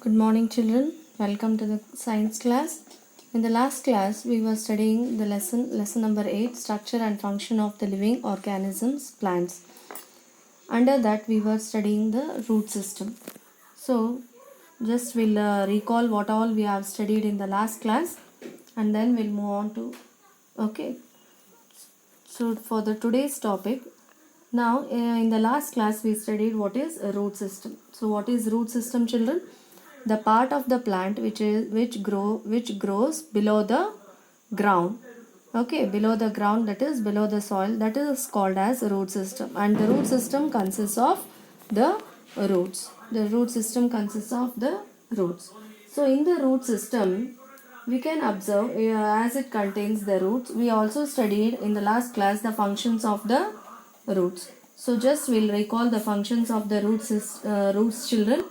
Good morning, children. Welcome to the science class. In the last class, we were studying the lesson number 8, structure and function of the living organisms, plants. Under that, we were studying the root system. So, just we'll recall what all we have studied in the last class, and then we'll move on to. Okay. So, for the today's topic, now in the last class we studied what is a root system. So, what is root system, children? The part of the plant which grows below the ground. Okay, below the ground, that is below the soil, that is called as root system. And the root system consists of the roots. The root system consists of the roots. So in the root system, we can observe as it contains the roots. We also studied in the last class the functions of the roots. So just we'll recall the functions of the roots, children.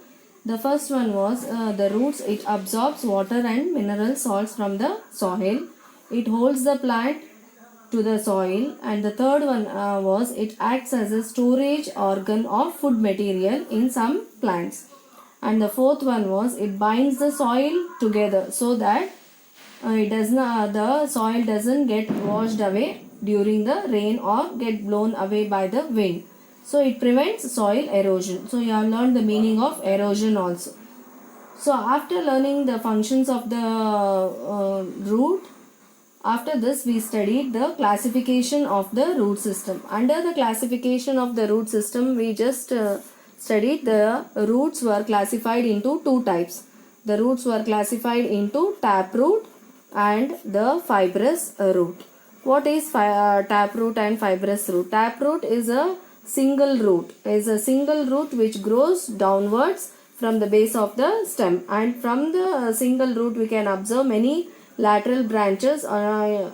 The first one was the roots. It absorbs water and mineral salts from the soil. It holds the plant to the soil. And the third one was it acts as a storage organ of food material in some plants. And the fourth one was it binds the soil together so that the soil doesn't get washed away during the rain or get blown away by the wind. So it prevents soil erosion. So you have learned the meaning of erosion also. So after learning the functions of the root, after this we studied the classification of the root system. Under the classification of the root system, we just studied the roots were classified into two types. The roots were classified into taproot and the fibrous root. What is taproot and fibrous root? Taproot is a single root. Is a single root which grows downwards from the base of the stem, and from the single root we can observe many lateral branches and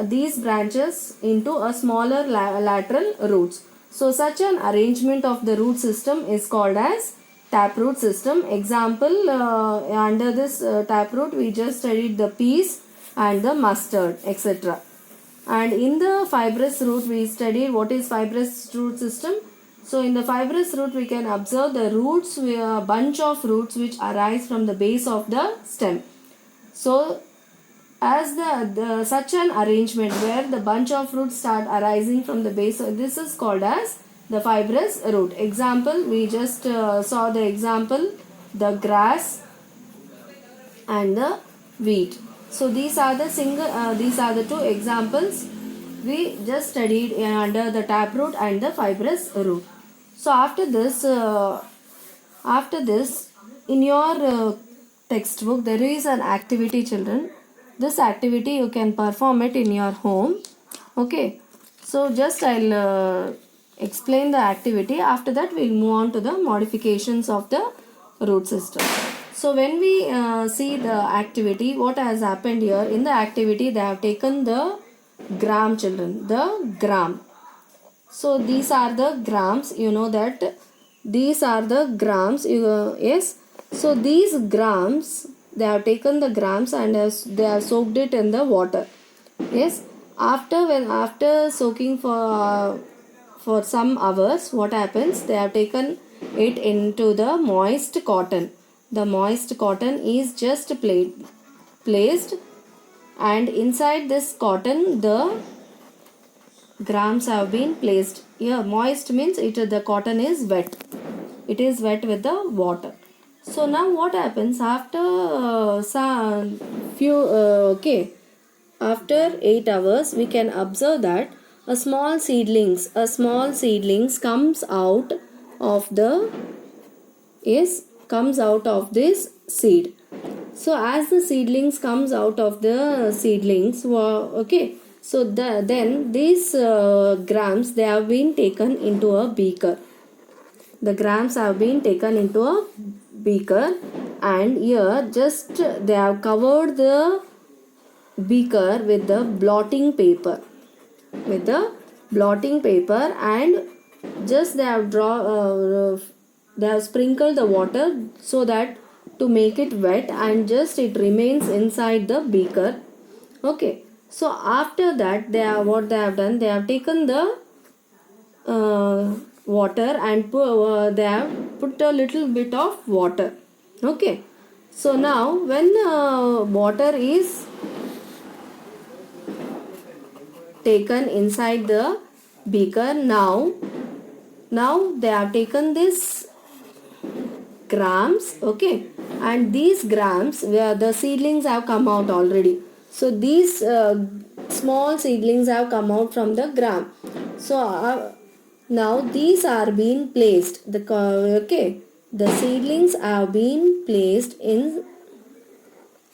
these branches into a smaller lateral roots. So such an arrangement of the root system is called as taproot system. Example, under this taproot we just studied the peas and the mustard, etc. And in the fibrous root we studied what is fibrous root system. So in the fibrous root we can observe the roots, a bunch of roots which arise from the base of the stem. So as the such an arrangement where the bunch of roots start arising from the base, this is called as the fibrous root. Example, we just saw the example, the grass and the wheat. So these are the two examples we just studied under the taproot and the fibrous root. So after this in your textbook there is an activity, children. This activity you can perform it in your home. Okay, so just I'll explain the activity. After that we'll move on to the modifications of the root system. So when we see the activity, what has happened here in the activity, they have taken the gram, children, the gram. So these are the grams, you know that these are the grams, yes. So these grams, they have taken the grams and they have soaked it in the water, yes. After soaking for some hours, what happens, they have taken it into the moist cotton. The moist cotton is just placed, and inside this cotton the grams have been placed. Here moist means the cotton is wet. It is wet with the water. So now what happens after after 8 hours we can observe that a small seedlings comes out of this seed. So as the seedlings comes out of the seedlings, okay, so then these grams, they have been taken into a beaker. The grams have been taken into a beaker, and here just they have covered the beaker with the blotting paper. And just they have sprinkled the water so that to make it wet, and just it remains inside the beaker. Okay, so after that what they have done, they have taken the water and they have put a little bit of water. Okay. So now when water is taken inside the beaker, now they have taken this grams, okay, and these grams where the seedlings have come out already. So these small seedlings have come out from the gram. So now these are being placed, the seedlings have been placed in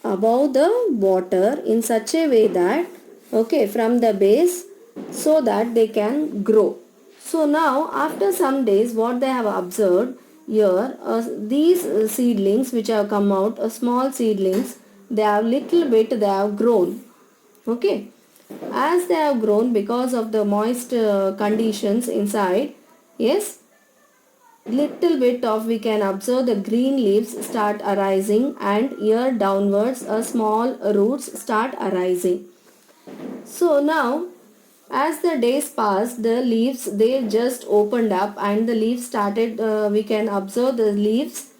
above the water in such a way that, okay, from the base, so that they can grow. So now after some days, what they have observed here, these seedlings which have come out, small seedlings, they have little bit, they have grown. Okay, as they have grown because of the moist conditions inside, yes, little bit of we can observe the green leaves start arising, and here downwards a small roots start arising. So now as the days passed, the leaves they just opened up and the leaves started, we can observe the leaves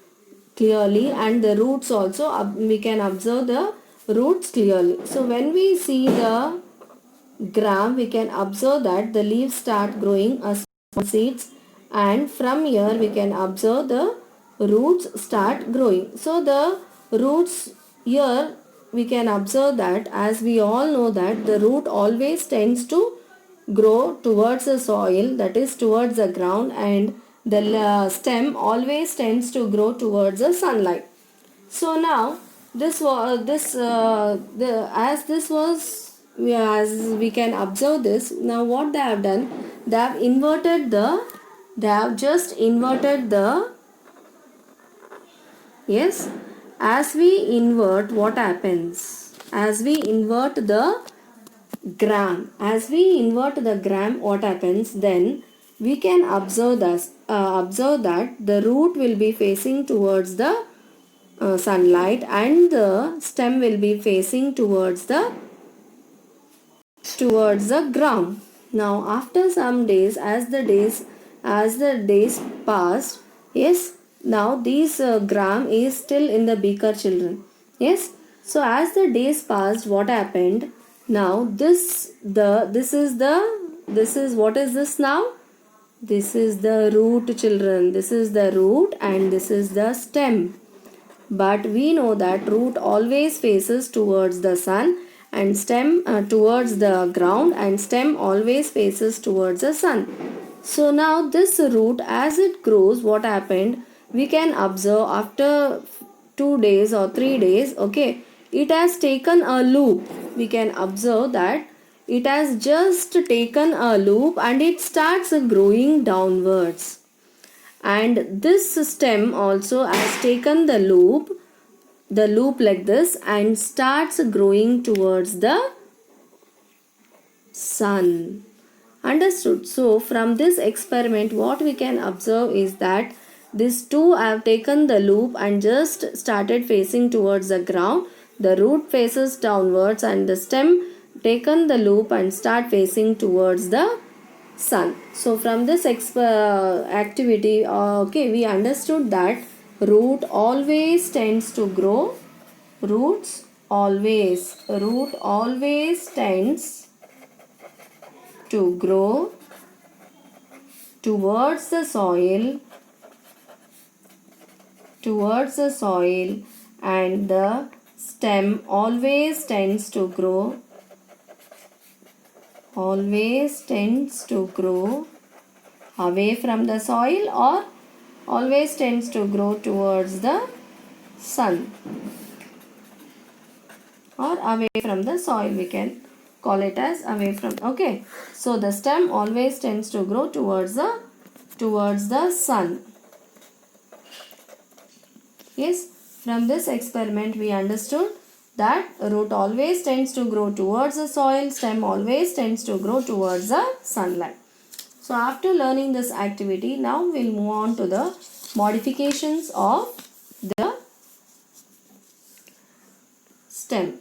clearly, and the roots also we can observe the roots clearly. So when we see the gram, we can observe that the leaves start growing as seeds, and from here we can observe the roots start growing. So the roots here we can observe that, as we all know that the root always tends to grow towards the soil, that is towards the ground, and the stem always tends to grow towards the sunlight. So now this was as this was, as we can observe this. Now what they have done, they have just inverted the, yes, as we invert, what happens, as we invert the gram, what happens, then we can observe that the root will be facing towards the sunlight, and the stem will be facing towards the ground. Now after some days, as the days passed, yes, now this gram is still in the beaker, children. Yes, so as the days passed, what happened, now this is what is this now, this is the root, children. This is the root and this is the stem. But we know that root always faces towards the sun, and stem towards the ground, and stem always faces towards the sun. So now this root, as it grows, what happened, we can observe after 2 days or 3 days, okay, it has taken a loop. We can observe that it has just taken a loop and it starts growing downwards, and this stem also has taken the loop like this, and starts growing towards the sun. Understood? So from this experiment, what we can observe is that these two have taken the loop and just started facing towards the ground. The root faces downwards, and the stem taken the loop and start facing towards the sun. So from this activity, okay, we understood that root always tends to grow. Root always tends to grow towards the soil, and the stem always tends to grow away from the soil, or always tends to grow towards the sun, or away from the soil, we can call it as away from. Okay, so the stem always tends to grow towards the sun. Yes, from this experiment we understood that root always tends to grow towards the soil, stem always tends to grow towards the sunlight. So after learning this activity, now we'll move on to the modifications of the stem.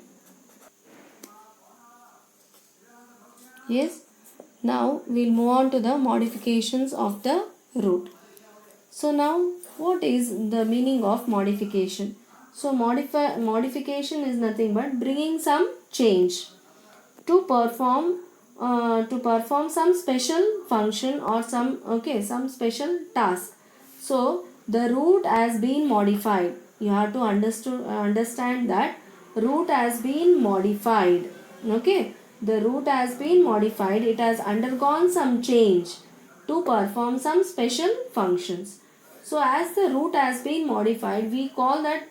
Yes, now we'll move on to the modifications of the root. So now what is the meaning of modification? So modification is nothing but bringing some change to perform some special function or some special task. So the root has been modified. You have to understand that root has been modified. Okay, the root has been modified. It has undergone some change to perform some special functions. So as the root has been modified, we call that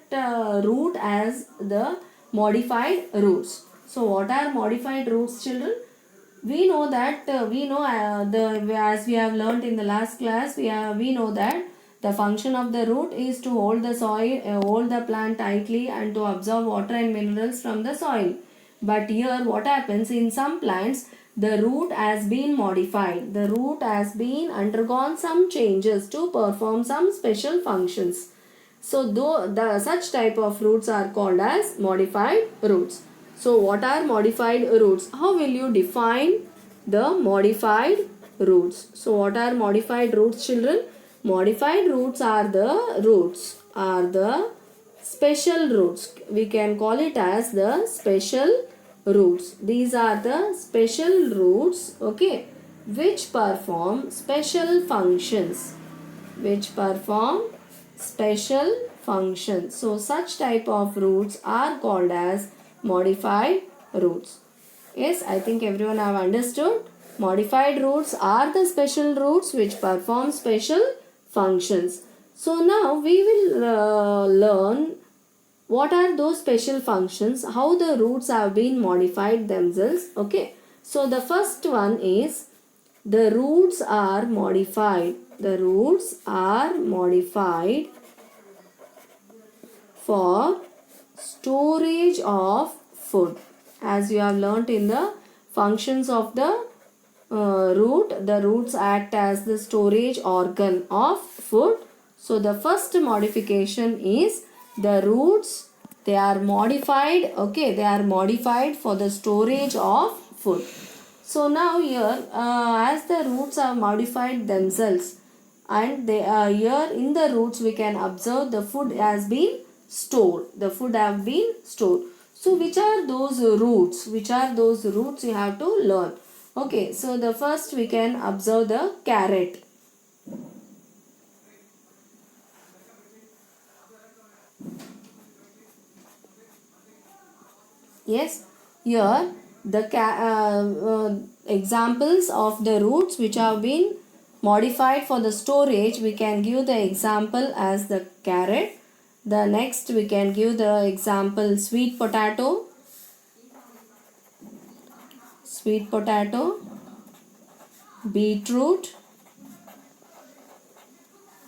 root as the modified roots. So what are modified roots, children? We know that as we have learnt in the last class, we know that the function of the root is to hold the soil, hold the plant tightly and to absorb water and minerals from the soil. But here what happens, in some plants the root has been modified. The root has been undergone some changes to perform some special functions. So such type of roots are called as modified roots. So what are modified roots? How will you define the modified roots? So what are modified roots, children? Modified roots are the special roots. We can call it as the special roots. These are the special roots, okay, which perform special functions. So such type of roots are called as modified roots. Yes, I think everyone have understood. Modified roots are the special roots which perform special functions. So now we will learn what are those special functions, how the roots have been modified themselves. Okay, so the first one is the roots are modified. The roots are modified for storage of food. As you have learnt in the functions of the root, the roots act as the storage organ of food. So the first modification is the roots, they are modified, okay, they are modified for the storage of food. So now here as the roots are modified themselves, and they are here in the roots we can observe the food has been stored. The food have been stored. So which are those roots? Which are those roots you have to learn. Okay, so the first we can observe the carrot. Yes, here the examples of the roots which have been modified for the storage, we can give the example as the carrot. The next we can give the example sweet potato, beetroot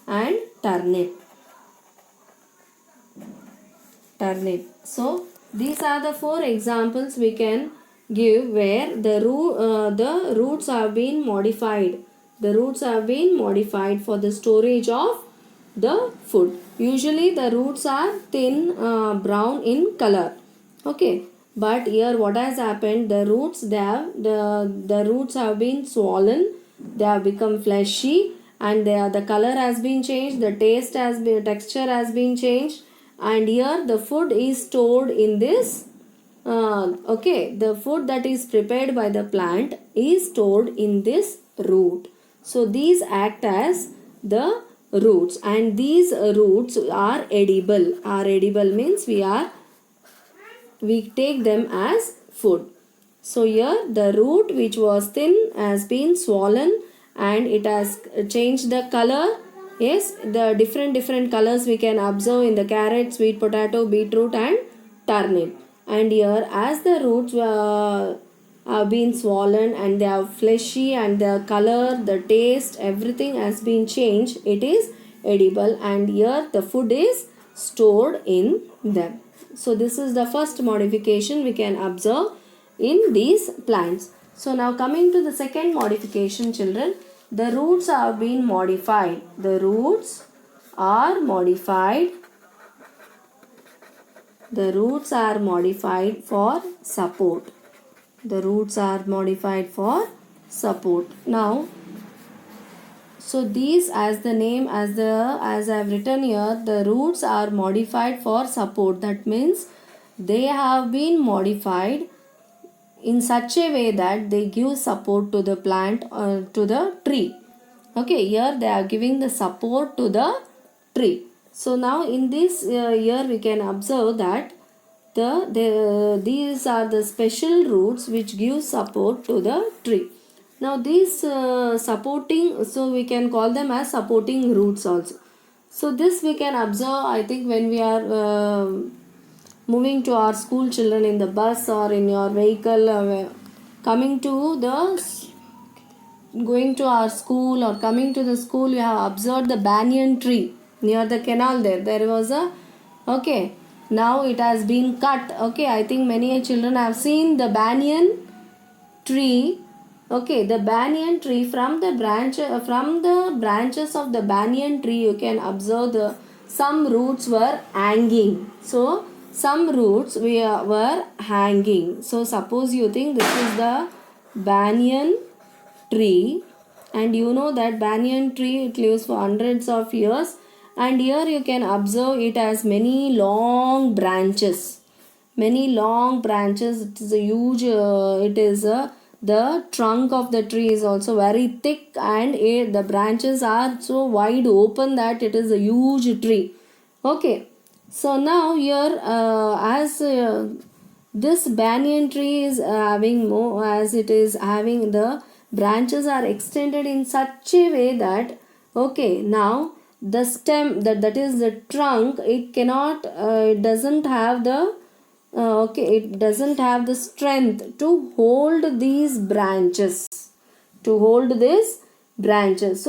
and turnip. So these are the four examples we can give where the roots have been modified. The roots have been modified for the storage of the food. Usually the roots are thin brown in color. Okay, but here what has happened, the roots the roots have been swollen, they have become fleshy, and the color has been changed, the texture has been changed, and here the food is stored in this the food that is prepared by the plant is stored in this root. So these act as the roots, and these roots are edible. Means we take them as food. So here the root which was thin has been swollen and it has changed the color. Yes, the different colors we can observe in the carrot, sweet potato, beetroot and turnip. And here as the roots have been swollen and they are fleshy and the color, the taste, everything has been changed, it is edible, and here the food is stored in them. So this is the first modification we can observe in these plants. So now coming to the second modification, children, the roots have been modified. The roots are modified. The roots are modified for support. The roots are modified for support. Now, So these, as the name, as I have written here, the roots are modified for support. That means they have been modified in such a way that they give support to the plant or to the tree. Okay, here they are giving the support to the tree. So now in this here we can observe that these are the special roots which give support to the tree. Now these supporting, so we can call them as supporting roots also. So this we can observe, I think, when we are moving to our school children in the bus or in your vehicle, coming to the going to our school or coming to the school, you have observed the banyan tree near the canal. There was a, okay, now it has been cut. Okay, I think many children have seen the banyan tree. Okay, the banyan tree, from the branches of the banyan tree, you can observe the some roots were hanging. So some roots were hanging. So suppose you think this is the banyan tree, and you know that banyan tree, it lives for hundreds of years, and here you can observe it has many long branches. Many long branches. It is a huge, the trunk of the tree is also very thick, and the branches are so wide open that it is a huge tree. Okay, so now here as this banyan tree is having more, as it is having the branches are extended in such a way that, okay, now the stem, that is the trunk, it cannot, it doesn't have the it doesn't have the strength to hold these branches, so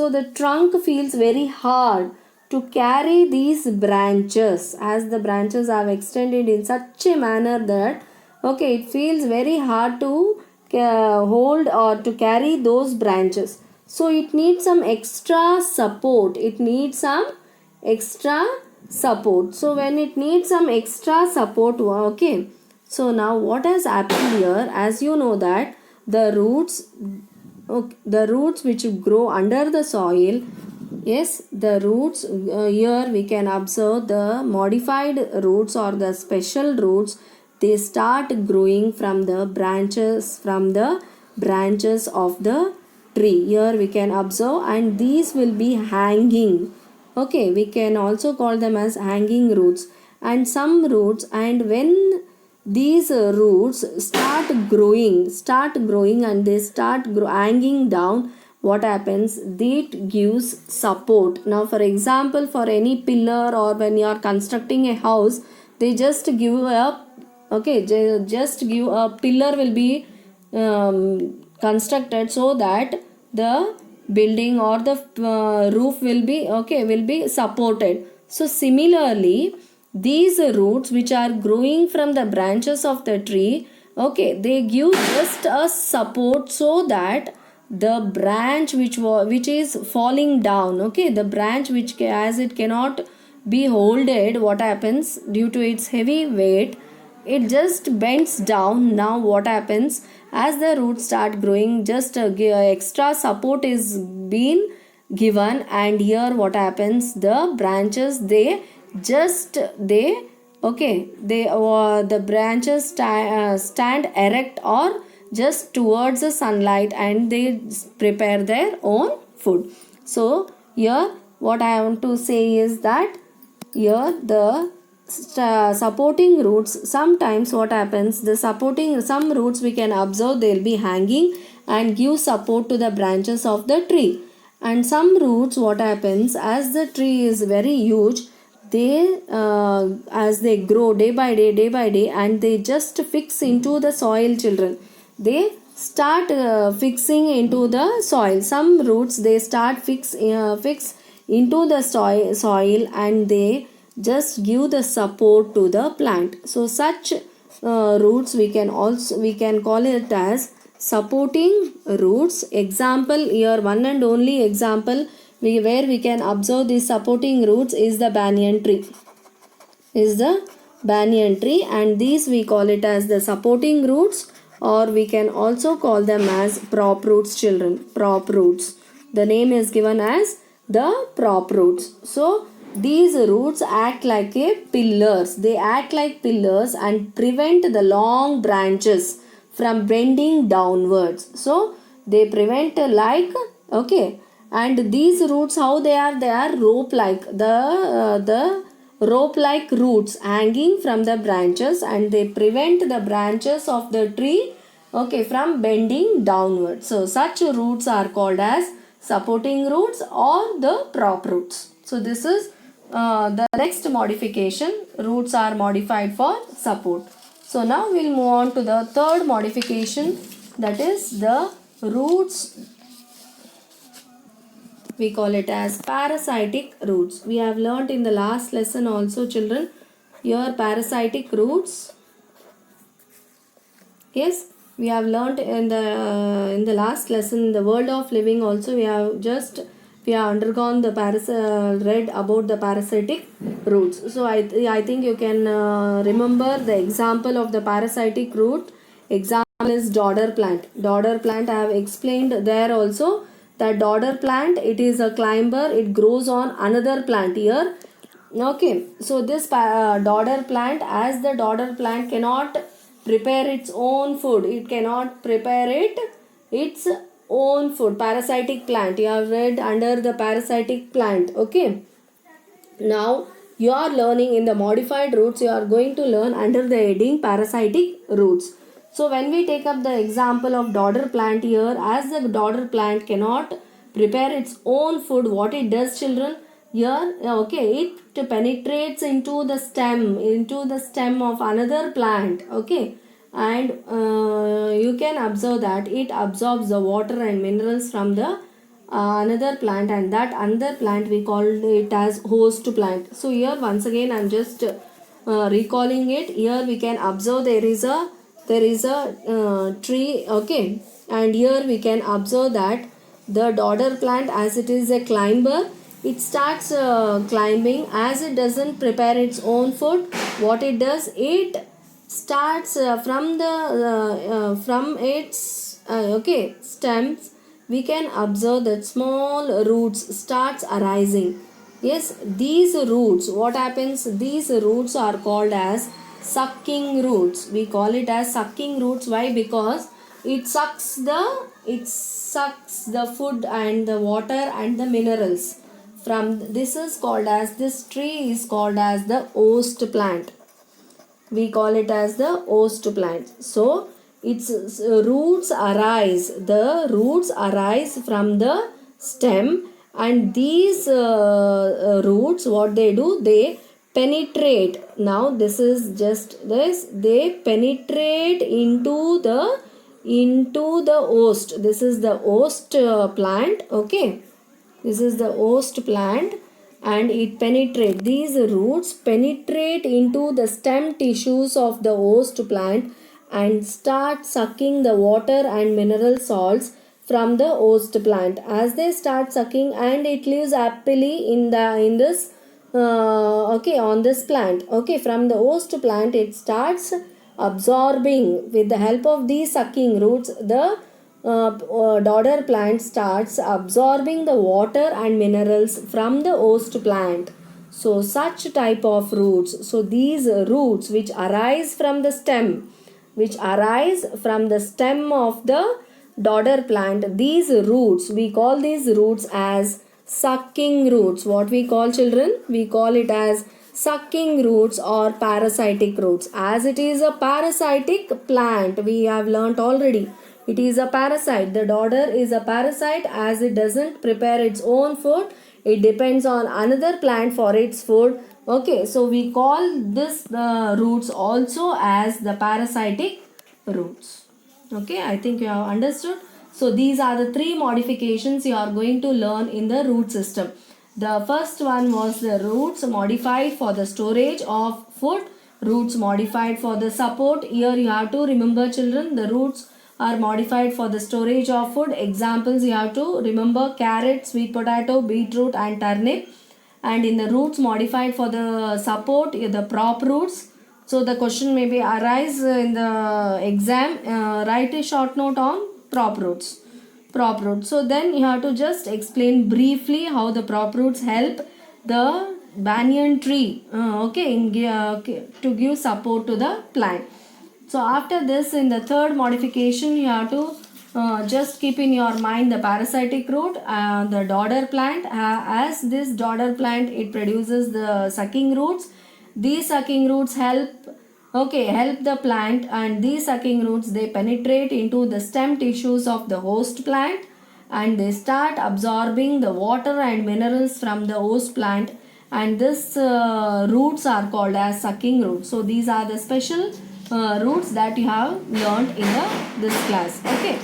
the trunk feels very hard to carry these branches, as the branches have extended in such a manner that, okay, it feels very hard to hold or to carry those branches. So it needs some extra support. So when it needs some extra support, okay, so now what has happened here, as you know that the roots which grow under the soil, yes, the roots, here we can observe the modified roots or the special roots. They start growing from the branches of the tree. Here we can observe, and these will be hanging. Okay, we can also call them as hanging roots. And some roots, and when these roots start growing and they start hanging down, what happens? It gives support. Now for example, for any pillar, or when you are constructing a house, they just give a, okay, just give a pillar will be constructed so that the building or the roof will be supported. So similarly, these roots which are growing from the branches of the tree, okay, they give just a support so that the branch which is falling down, okay, the branch which, as it cannot be holded, what happens? Due to its heavy weight, it just bends down. Now what happens? As the roots start growing, just extra support is being given, and here what happens? The branches, the branches stand erect or just towards the sunlight, and they prepare their own food. So here what I want to say is that here the supporting roots, sometimes what happens, the supporting, some roots we can observe they will be hanging and give support to the branches of the tree. And some roots, what happens, as the tree is very huge, they as they grow day by day, and they just fix into the soil, children, they start fixing into the soil. Some roots, they start fix into the soil, and they just give the support to the plant. So such roots we can call it as supporting roots. Example here, one and only example where we can observe these supporting roots is the banyan tree. And these we call it as the supporting roots, or we can also call them as prop roots, children. Prop roots. The name is given as the prop roots. So these roots act like a pillars. They act like pillars and prevent the long branches from bending downwards. So they prevent like, okay, and these roots, how they are rope like, the rope like roots hanging from the branches, and they prevent the branches of the tree, okay, from bending downwards. So such roots are called as supporting roots or the prop roots. So this is the next modification. Roots are modified for support. So now we'll move on to the third modification, that is the roots. We call it as parasitic roots. We have learnt in the last lesson also, children, your parasitic roots. Yes, we have learnt in the last lesson, in the world of living also, we have undergone the read about the parasitic roots. So I think you can remember the example of the parasitic root. Example is dodder plant. Dodder plant I have explained there also, that dodder plant, it is a climber, it grows on another plant here. Okay, so this dodder plant, as the dodder plant cannot prepare its own food, it cannot prepare its own food. Parasitic plant, you have read under the parasitic plant. Okay, now you are learning in the modified roots, you are going to learn under the heading parasitic roots. So when we take up the example of dodder plant here, as the dodder plant cannot prepare its own food, what it does, children? Here, okay, it penetrates into the stem of another plant. Okay, and you can observe that it absorbs the water and minerals from the another plant, and that another plant we call it as host plant. So here once again I am just recalling it. Here we can observe there is a tree, okay, and here we can observe that the dodder plant, as it is a climber, it starts climbing. As it doesn't prepare its own food, what it does, it starts from its okay, stems, we can observe that small roots starts arising. Yes, these roots, what happens, these roots are called as sucking roots. We call it as sucking roots. Why? Because it sucks the food and the water and the minerals from, this tree is called as the host plant. We call it as the host plant. So its roots arise, from the stem, and these roots, what they do, they penetrate. Now this is just this, they penetrate into the host. This is the host plant. Okay, this is the host plant, and these roots penetrate into the stem tissues of the host plant and start sucking the water and mineral salts from the host plant. As they start sucking, and it lives happily in this on this plant. Okay, from the host plant it starts absorbing, with the help of these sucking roots, the dodder plant starts absorbing the water and minerals from the host plant. So such type of roots, so these roots which arise from the stem, of the dodder plant, these roots, we call these roots as sucking roots. What we call, children? We call it as sucking roots or parasitic roots. As it is a parasitic plant, we have learnt already. It is a parasite. The dodder is a parasite, as it doesn't prepare its own food. It depends on another plant for its food. Okay, so we call this roots also as the parasitic roots. Okay, I think you have understood. So these are the three modifications you are going to learn in the root system. The first one was the roots modified for the storage of food. Roots modified for the support. Here you have to remember, children, the roots are modified for the storage of food. Examples you have to remember: carrot, sweet potato, beetroot and turnip. And in the roots modified for the support, the prop roots. So the question may be arise in the exam. Write a short note on prop roots. prop roots. So then you have to just explain briefly how the prop roots help the banyan tree, to give support to the plant. So after this, in the third modification, you have to just keep in your mind the parasitic root, the dodder plant. As this dodder plant, it produces the sucking roots. These sucking roots help the plant, and these sucking roots, they penetrate into the stem tissues of the host plant, and they start absorbing the water and minerals from the host plant, and this roots are called as sucking roots. So these are the special roots that you have learned in this class. Okay.